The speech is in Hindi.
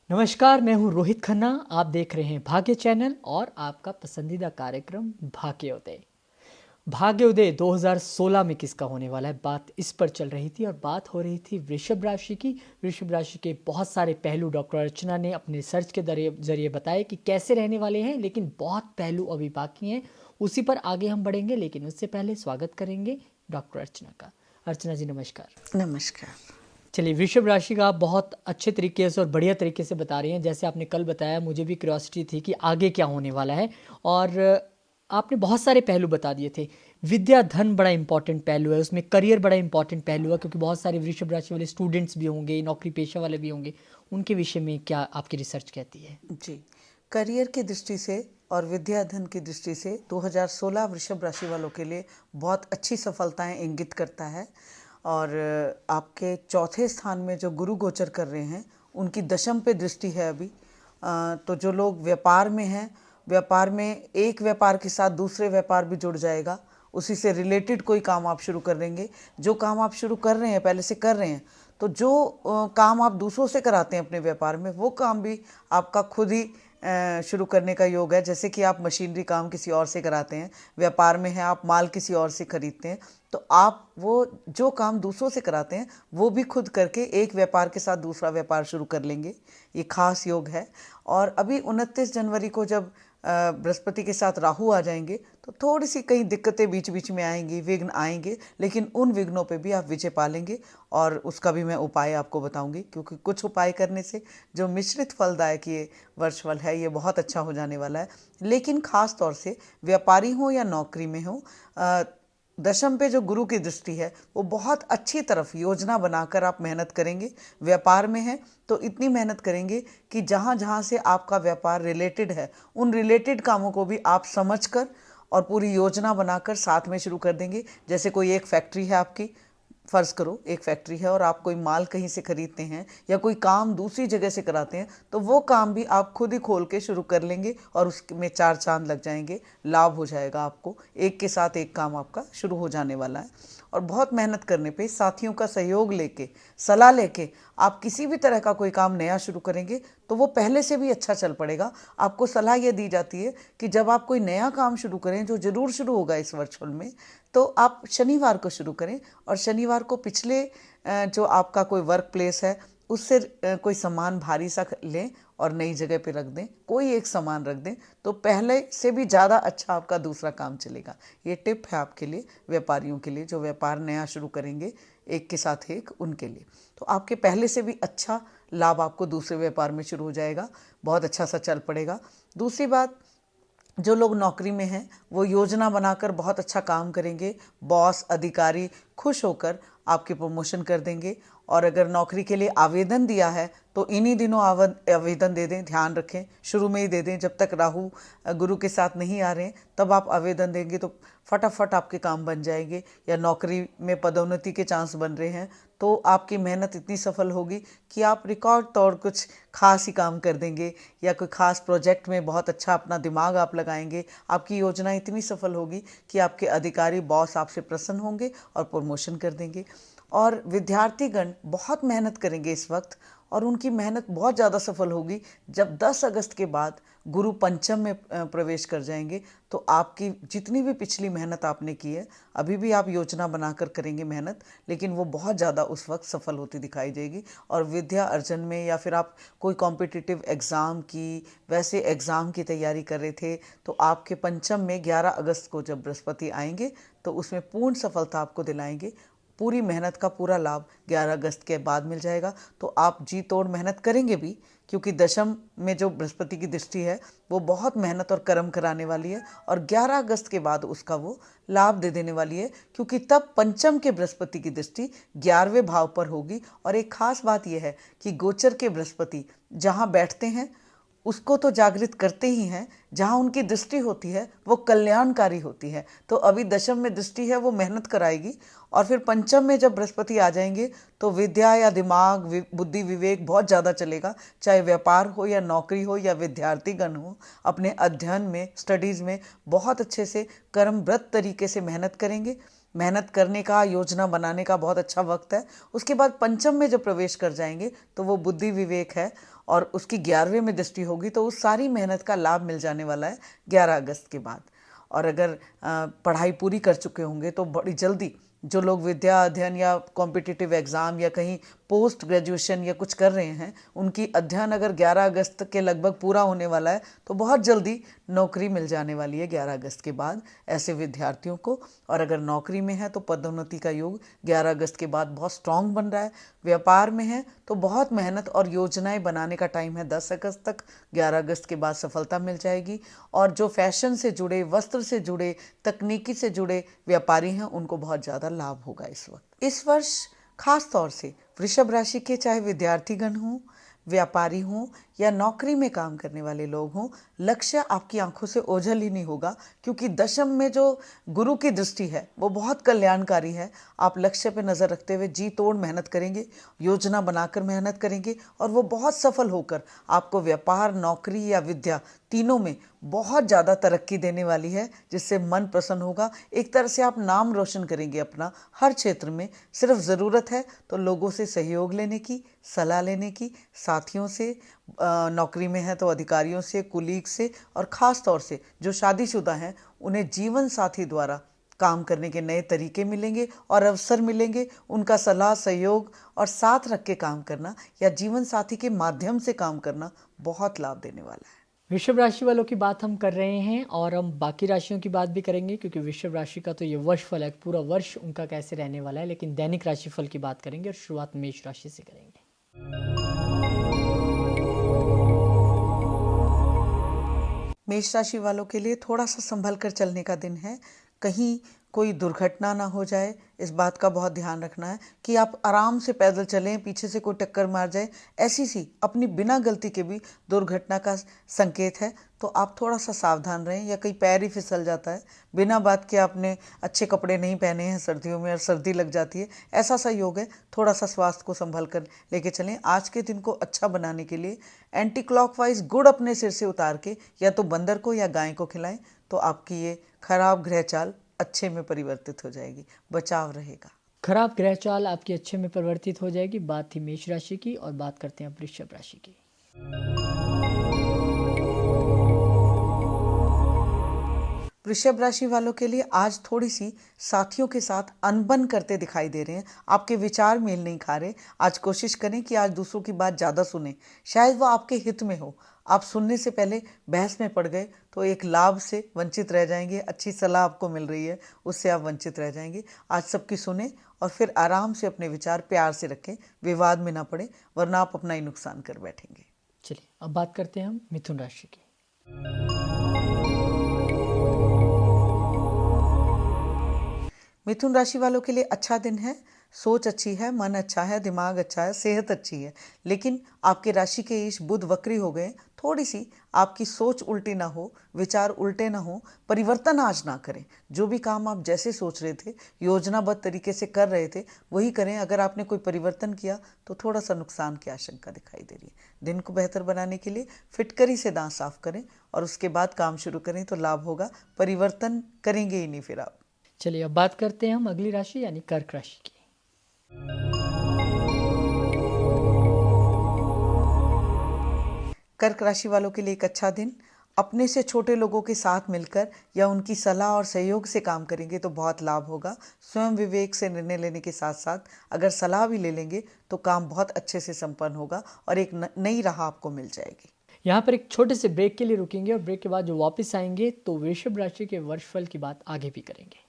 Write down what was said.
नमस्कार, मैं हूं रोहित खन्ना। आप देख रहे हैं भाग्य चैनल और आपका पसंदीदा कार्यक्रम भाग्योदय। भाग्योदय 2016 में किसका होने वाला है, बात इस पर चल रही थी और बात हो रही थी वृषभ राशि की। वृषभ राशि के बहुत सारे पहलू डॉक्टर अर्चना ने अपने रिसर्च के जरिए बताए कि कैसे रहने वाले हैं, लेकिन बहुत पहलू अभी बाकी हैं। उसी पर आगे हम बढ़ेंगे, लेकिन उससे पहले स्वागत करेंगे डॉक्टर अर्चना का। अर्चना जी नमस्कार। नमस्कार। चलिए, वृषभ राशि का आप बहुत अच्छे तरीके से और बढ़िया तरीके से बता रही हैं। जैसे आपने कल बताया, मुझे भी क्यूरियोसिटी थी कि आगे क्या होने वाला है। और आपने बहुत सारे पहलू बता दिए थे। विद्या धन बड़ा इंपॉर्टेंट पहलू है, उसमें करियर बड़ा इंपॉर्टेंट पहलू है, क्योंकि बहुत सारे वृषभ राशि वाले स्टूडेंट्स भी होंगे, नौकरी पेशा वाले भी होंगे। उनके विषय में क्या आपकी रिसर्च कहती है? जी, करियर की दृष्टि से और विद्या धन की दृष्टि से 2016 वृषभ राशि वालों के लिए बहुत अच्छी सफलताएं इंगित करता है। और आपके चौथे स्थान में जो गुरु गोचर कर रहे हैं, उनकी दशम पे दृष्टि है अभी। तो जो लोग व्यापार में हैं, व्यापार में एक व्यापार के साथ दूसरे व्यापार भी जुड़ जाएगा, उसी से रिलेटेड कोई काम आप शुरू कर देंगे। जो काम आप शुरू कर रहे हैं, पहले से कर रहे हैं, तो जो काम आप दूसरों से कराते हैं अपने व्यापार में, वो काम भी आपका खुद ही शुरू करने का योग है। जैसे कि आप मशीनरी काम किसी और से कराते हैं, व्यापार में है आप माल किसी और से खरीदते हैं, तो आप वो जो काम दूसरों से कराते हैं वो भी खुद करके एक व्यापार के साथ दूसरा व्यापार शुरू कर लेंगे। ये खास योग है। और अभी 29 जनवरी को जब बृहस्पति के साथ राहु आ जाएंगे, तो थोड़ी सी कई दिक्कतें बीच बीच में आएंगी, विघ्न आएंगे, लेकिन उन विघ्नों पे भी आप विजय पा लेंगे। और उसका भी मैं उपाय आपको बताऊंगी, क्योंकि कुछ उपाय करने से जो मिश्रित फलदायक ये वर्ष फल है, ये बहुत अच्छा हो जाने वाला है। लेकिन खास तौर से व्यापारी हो या नौकरी में हो, दशम पे जो गुरु की दृष्टि है, वो बहुत अच्छी तरफ योजना बनाकर आप मेहनत करेंगे। व्यापार में है तो इतनी मेहनत करेंगे कि जहाँ जहाँ से आपका व्यापार रिलेटेड है, उन रिलेटेड कामों को भी आप समझकर और पूरी योजना बनाकर साथ में शुरू कर देंगे। जैसे कोई एक फैक्ट्री है आपकी, फ़र्ज़ करो एक फैक्ट्री है और आप कोई माल कहीं से खरीदते हैं या कोई काम दूसरी जगह से कराते हैं, तो वो काम भी आप खुद ही खोल के शुरू कर लेंगे और उसमें चार चांद लग जाएंगे, लाभ हो जाएगा आपको। एक के साथ एक काम आपका शुरू हो जाने वाला है। और बहुत मेहनत करने पे, साथियों का सहयोग लेके, सलाह लेके आप किसी भी तरह का कोई काम नया शुरू करेंगे तो वो पहले से भी अच्छा चल पड़ेगा। आपको सलाह ये दी जाती है कि जब आप कोई नया काम शुरू करें, जो ज़रूर शुरू होगा इस वर्चुअल में, तो आप शनिवार को शुरू करें। और शनिवार को पिछले जो आपका कोई वर्क प्लेस है, उससे कोई सामान भारी सा लें और नई जगह पे रख दें। कोई एक सामान रख दें तो पहले से भी ज़्यादा अच्छा आपका दूसरा काम चलेगा। ये टिप है आपके लिए, व्यापारियों के लिए, जो व्यापार नया शुरू करेंगे एक के साथ एक, उनके लिए। तो आपके पहले से भी अच्छा लाभ आपको दूसरे व्यापार में शुरू हो जाएगा, बहुत अच्छा सा चल पड़ेगा। दूसरी बात, जो लोग नौकरी में हैं वो योजना बनाकर बहुत अच्छा काम करेंगे। बॉस, अधिकारी खुश होकर आपके प्रमोशन कर देंगे। और अगर नौकरी के लिए आवेदन दिया है तो इन्हीं दिनों आवेदन दे दें। ध्यान रखें, शुरू में ही दे दें, जब तक राहु गुरु के साथ नहीं आ रहे हैं तब आप आवेदन देंगे तो फटाफट आपके काम बन जाएंगे। या नौकरी में पदोन्नति के चांस बन रहे हैं तो आपकी मेहनत इतनी सफल होगी कि आप रिकॉर्ड तौर कुछ खास ही काम कर देंगे, या कोई खास प्रोजेक्ट में बहुत अच्छा अपना दिमाग आप लगाएंगे। आपकी योजना इतनी सफल होगी कि आपके अधिकारी, बॉस आपसे प्रसन्न होंगे और प्रमोशन कर देंगे। और विद्यार्थीगण बहुत मेहनत करेंगे इस वक्त, और उनकी मेहनत बहुत ज़्यादा सफल होगी जब 10 अगस्त के बाद गुरु पंचम में प्रवेश कर जाएंगे। तो आपकी जितनी भी पिछली मेहनत आपने की है, अभी भी आप योजना बनाकर करेंगे मेहनत, लेकिन वो बहुत ज़्यादा उस वक्त सफल होती दिखाई देगी। और विद्या अर्जन में, या फिर आप कोई कॉम्पिटिटिव एग्ज़ाम की, वैसे एग्ज़ाम की तैयारी कर रहे थे, तो आपके पंचम में 11 अगस्त को जब बृहस्पति आएंगे तो उसमें पूर्ण सफलता आपको दिलाएंगे। पूरी मेहनत का पूरा लाभ 11 अगस्त के बाद मिल जाएगा। तो आप जी तोड़ मेहनत करेंगे भी, क्योंकि दशम में जो बृहस्पति की दृष्टि है वो बहुत मेहनत और कर्म कराने वाली है, और 11 अगस्त के बाद उसका वो लाभ दे देने वाली है, क्योंकि तब पंचम के बृहस्पति की दृष्टि 11वें भाव पर होगी। और एक खास बात यह है कि गोचर के बृहस्पति जहाँ बैठते हैं उसको तो जागृत करते ही हैं, जहाँ उनकी दृष्टि होती है वो कल्याणकारी होती है। तो अभी दशम में दृष्टि है, वो मेहनत कराएगी। और फिर पंचम में जब बृहस्पति आ जाएंगे तो विद्या या दिमाग, बुद्धि, विवेक बहुत ज़्यादा चलेगा। चाहे व्यापार हो या नौकरी हो या विद्यार्थीगण हो, अपने अध्ययन में, स्टडीज़ में बहुत अच्छे से कर्मव्रत तरीके से मेहनत करेंगे। मेहनत करने का, योजना बनाने का बहुत अच्छा वक्त है। उसके बाद पंचम में जब प्रवेश कर जाएंगे तो वो बुद्धि विवेक है और उसकी 11वें में दृष्टि होगी, तो उस सारी मेहनत का लाभ मिल जाने वाला है 11 अगस्त के बाद। और अगर पढ़ाई पूरी कर चुके होंगे तो बड़ी जल्दी, जो लोग विद्या अध्ययन या कॉम्पिटिटिव एग्ज़ाम या कहीं पोस्ट ग्रेजुएशन या कुछ कर रहे हैं, उनकी अध्ययन अगर 11 अगस्त के लगभग पूरा होने वाला है तो बहुत जल्दी नौकरी मिल जाने वाली है 11 अगस्त के बाद ऐसे विद्यार्थियों को। और अगर नौकरी में है तो पदोन्नति का योग 11 अगस्त के बाद बहुत स्ट्रांग बन रहा है। व्यापार में है तो बहुत मेहनत और योजनाएं बनाने का टाइम है 10 अगस्त तक। 11 अगस्त के बाद सफलता मिल जाएगी। और जो फैशन से जुड़े, वस्त्र से जुड़े, तकनीकी से जुड़े व्यापारी हैं, उनको बहुत ज़्यादा लाभ होगा इस वक्त। इस वर्ष खास तौर से वृषभ राशि के चाहे विद्यार्थीगण हों, व्यापारी हों या नौकरी में काम करने वाले लोग हों, लक्ष्य आपकी आंखों से ओझल ही नहीं होगा, क्योंकि दशम में जो गुरु की दृष्टि है वो बहुत कल्याणकारी है। आप लक्ष्य पे नज़र रखते हुए जी तोड़ मेहनत करेंगे, योजना बनाकर मेहनत करेंगे और वो बहुत सफल होकर आपको व्यापार, नौकरी या विद्या तीनों में बहुत ज़्यादा तरक्की देने वाली है, जिससे मन प्रसन्न होगा। एक तरह से आप नाम रोशन करेंगे अपना हर क्षेत्र में। सिर्फ ज़रूरत है तो लोगों से सहयोग लेने की, सलाह लेने की, साथियों से, नौकरी में है तो अधिकारियों से, कुलीग से, और ख़ास तौर से जो शादीशुदा हैं उन्हें जीवन साथी द्वारा काम करने के नए तरीके मिलेंगे और अवसर मिलेंगे। उनका सलाह, सहयोग और साथ रख के काम करना या जीवन साथी के माध्यम से काम करना बहुत लाभ देने वाला है। वृषभ राशि वालों की बात हम कर रहे हैं और हम बाकी राशियों की बात भी करेंगे, क्योंकि वृषभ राशि का तो ये वर्ष फल है, पूरा वर्ष उनका कैसे रहने वाला है। लेकिन दैनिक राशिफल की बात करेंगे और शुरुआत मेष राशि से करेंगे। मेष राशि वालों के लिए थोड़ा सा संभल कर चलने का दिन है। कहीं कोई दुर्घटना ना हो जाए, इस बात का बहुत ध्यान रखना है कि आप आराम से पैदल चलें, पीछे से कोई टक्कर मार जाए, ऐसी सी अपनी बिना गलती के भी दुर्घटना का संकेत है। तो आप थोड़ा सा सावधान रहें, या कहीं पैर ही फिसल जाता है, बिना बात के आपने अच्छे कपड़े नहीं पहने हैं सर्दियों में और सर्दी लग जाती है, ऐसा सा योग है। थोड़ा सा स्वास्थ्य को संभल कर लेके चलें। आज के दिन को अच्छा बनाने के लिए एंटी क्लॉकवाइज गुड़ अपने सिर से उतार के या तो बंदर को या गाय को खिलाएं, तो आपकी ये खराब ग्रह चाल अच्छे में परिवर्तित हो जाएगी, बचाव रहेगा। खराब ग्रह चाल आपकी अच्छे में परिवर्तित हो जाएगी। बात थी मेष राशि की, और बात करते हैं वृषभ राशि की। वृषभ राशि वालों के लिए आज थोड़ी सी साथियों के साथ अनबन करते दिखाई दे रहे हैं। आपके विचार मेल नहीं खा रहे। आज कोशिश करें कि आज दूसरों की बात ज़्यादा सुने, शायद वो आपके हित में हो। आप सुनने से पहले बहस में पड़ गए तो एक लाभ से वंचित रह जाएंगे। अच्छी सलाह आपको मिल रही है, उससे आप वंचित रह जाएंगे। आज सबकी सुने और फिर आराम से अपने विचार प्यार से रखें, विवाद में ना पड़े, वरना आप अपना ही नुकसान कर बैठेंगे। चलिए अब बात करते हैं हम मिथुन राशि की। मिथुन राशि वालों के लिए अच्छा दिन है। सोच अच्छी है, मन अच्छा है, दिमाग अच्छा है, सेहत अच्छी है। लेकिन आपके राशि के ईश बुध वक्री हो गए। थोड़ी सी आपकी सोच उल्टी ना हो, विचार उल्टे ना हो, परिवर्तन आज ना करें। जो भी काम आप जैसे सोच रहे थे, योजनाबद्ध तरीके से कर रहे थे, वही करें। अगर आपने कोई परिवर्तन किया तो थोड़ा सा नुकसान की आशंका दिखाई दे रही है। दिन को बेहतर बनाने के लिए फिटकरी से दांत साफ करें और उसके बाद काम शुरू करें तो लाभ होगा। परिवर्तन करेंगे ही नहीं फिर आप। चलिए अब बात करते हैं हम अगली राशि यानी कर्क राशि की। कर्क राशि वालों के लिए एक अच्छा दिन। अपने से छोटे लोगों के साथ मिलकर या उनकी सलाह और सहयोग से काम करेंगे तो बहुत लाभ होगा। स्वयं विवेक से निर्णय लेने के साथ साथ अगर सलाह भी ले लेंगे तो काम बहुत अच्छे से संपन्न होगा और एक नई राह आपको मिल जाएगी। यहाँ पर एक छोटे से ब्रेक के लिए रुकेंगे और ब्रेक के बाद जो वापस आएंगे तो वृषभ राशि के वर्षफल की बात आगे भी करेंगे।